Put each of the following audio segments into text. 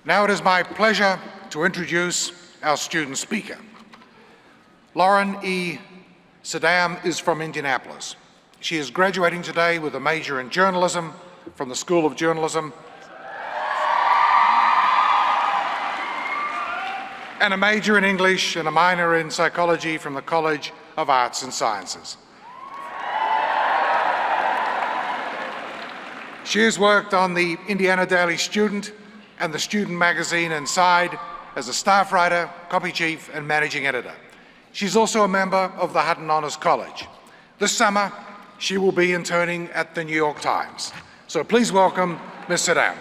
Now it is my pleasure to introduce our student speaker. Lauren E. Sedam is from Indianapolis. She is graduating today with a major in journalism from the School of Journalism and a major in English and a minor in psychology from the College of Arts and Sciences. She has worked on the Indiana Daily Student and the Student Magazine Inside as a staff writer, copy chief, and managing editor. She's also a member of the Hutton Honors College. This summer, she will be interning at the New York Times. So please welcome Ms. Sedam.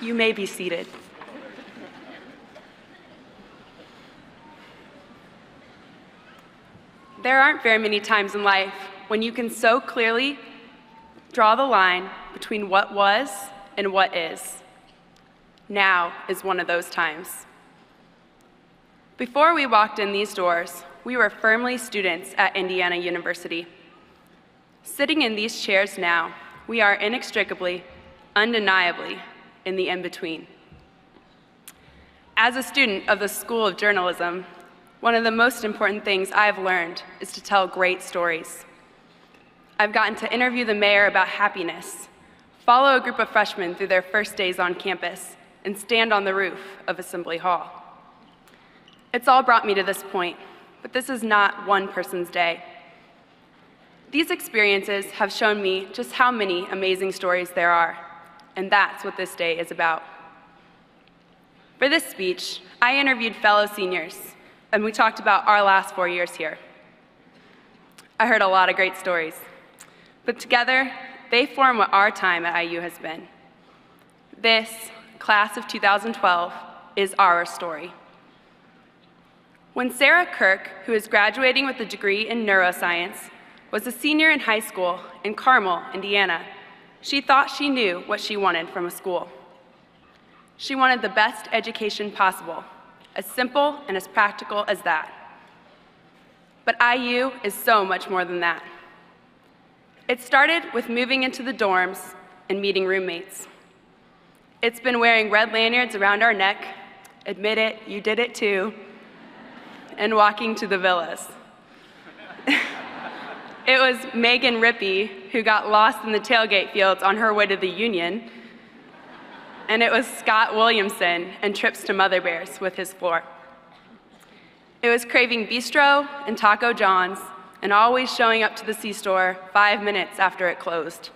You may be seated. There aren't very many times in life when you can so clearly draw the line between what was and what is. Now is one of those times. Before we walked in these doors, we were firmly students at Indiana University. Sitting in these chairs now, we are inextricably, undeniably, in the in-between. As a student of the School of Journalism, one of the most important things I've learned is to tell great stories. I've gotten to interview the mayor about happiness, follow a group of freshmen through their first days on campus, and stand on the roof of Assembly Hall. It's all brought me to this point, but this is not one person's day. These experiences have shown me just how many amazing stories there are, and that's what this day is about. For this speech, I interviewed fellow seniors, and we talked about our last 4 years here. I heard a lot of great stories, but together, they form what our time at IU has been. This, class of 2012, is our story. When Sarah Kirk, who is graduating with a degree in neuroscience, was a senior in high school in Carmel, Indiana, she thought she knew what she wanted from a school. She wanted the best education possible, as simple and as practical as that. But IU is so much more than that. It started with moving into the dorms and meeting roommates. It's been wearing red lanyards around our neck, admit it, you did it too, and walking to the villas. It was Megan Rippey who got lost in the tailgate fields on her way to the Union, and it was Scott Williamson and trips to Mother Bear's with his floor. It was craving bistro and Taco John's and always showing up to the C-store 5 minutes after it closed.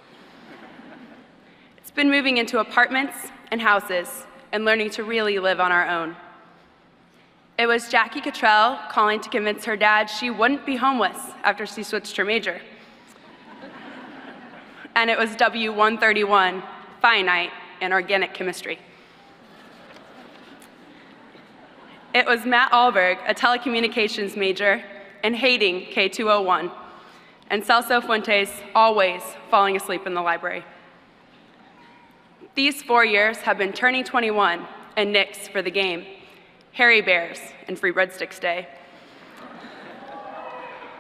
It's been moving into apartments and houses and learning to really live on our own. It was Jackie Cottrell calling to convince her dad she wouldn't be homeless after she switched her major. And it was W131, finite, and organic chemistry. It was Matt Alberg, a telecommunications major, and hating K201, and Celso Fuentes always falling asleep in the library. These 4 years have been turning 21 and Knicks for the game, Harry Bears, and Free Breadsticks Day.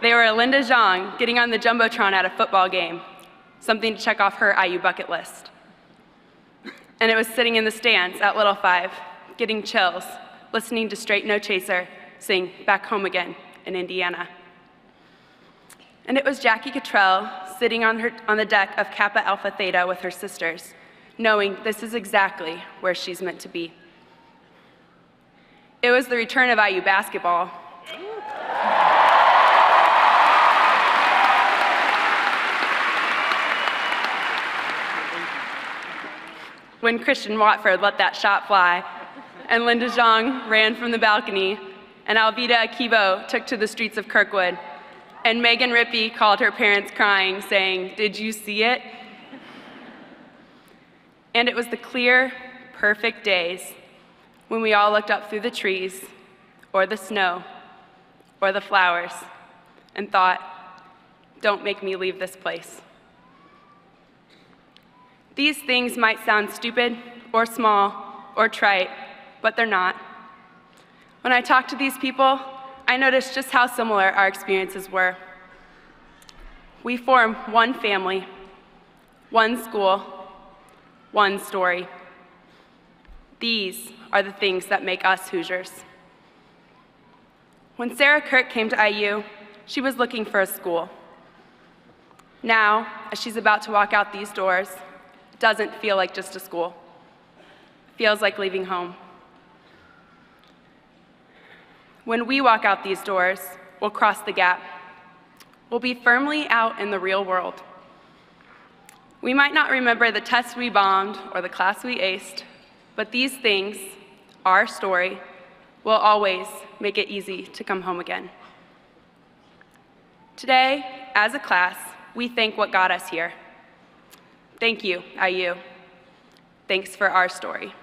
They were Linda Zhang getting on the Jumbotron at a football game, something to check off her IU bucket list. And it was sitting in the stands at Little Five, getting chills, listening to Straight No Chaser sing Back Home Again in Indiana. And it was Jackie Cottrell sitting on the deck of Kappa Alpha Theta with her sisters, knowing this is exactly where she's meant to be. It was the return of IU basketball. When Christian Watford let that shot fly, and Linda Zhang ran from the balcony, and Alvida Akibo took to the streets of Kirkwood, and Megan Rippey called her parents crying, saying, "Did you see it?" And it was the clear, perfect days when we all looked up through the trees, or the snow, or the flowers, and thought, "Don't make me leave this place." These things might sound stupid, or small, or trite, but they're not. When I talk to these people, I noticed just how similar our experiences were. We form one family, one school, one story. These are the things that make us Hoosiers. When Sarah Kirk came to IU, she was looking for a school. Now, as she's about to walk out these doors, it doesn't feel like just a school. It feels like leaving home. When we walk out these doors, we'll cross the gap. We'll be firmly out in the real world. We might not remember the test we bombed or the class we aced, but these things, our story, will always make it easy to come home again. Today, as a class, we thank what got us here. Thank you, IU. Thanks for our story.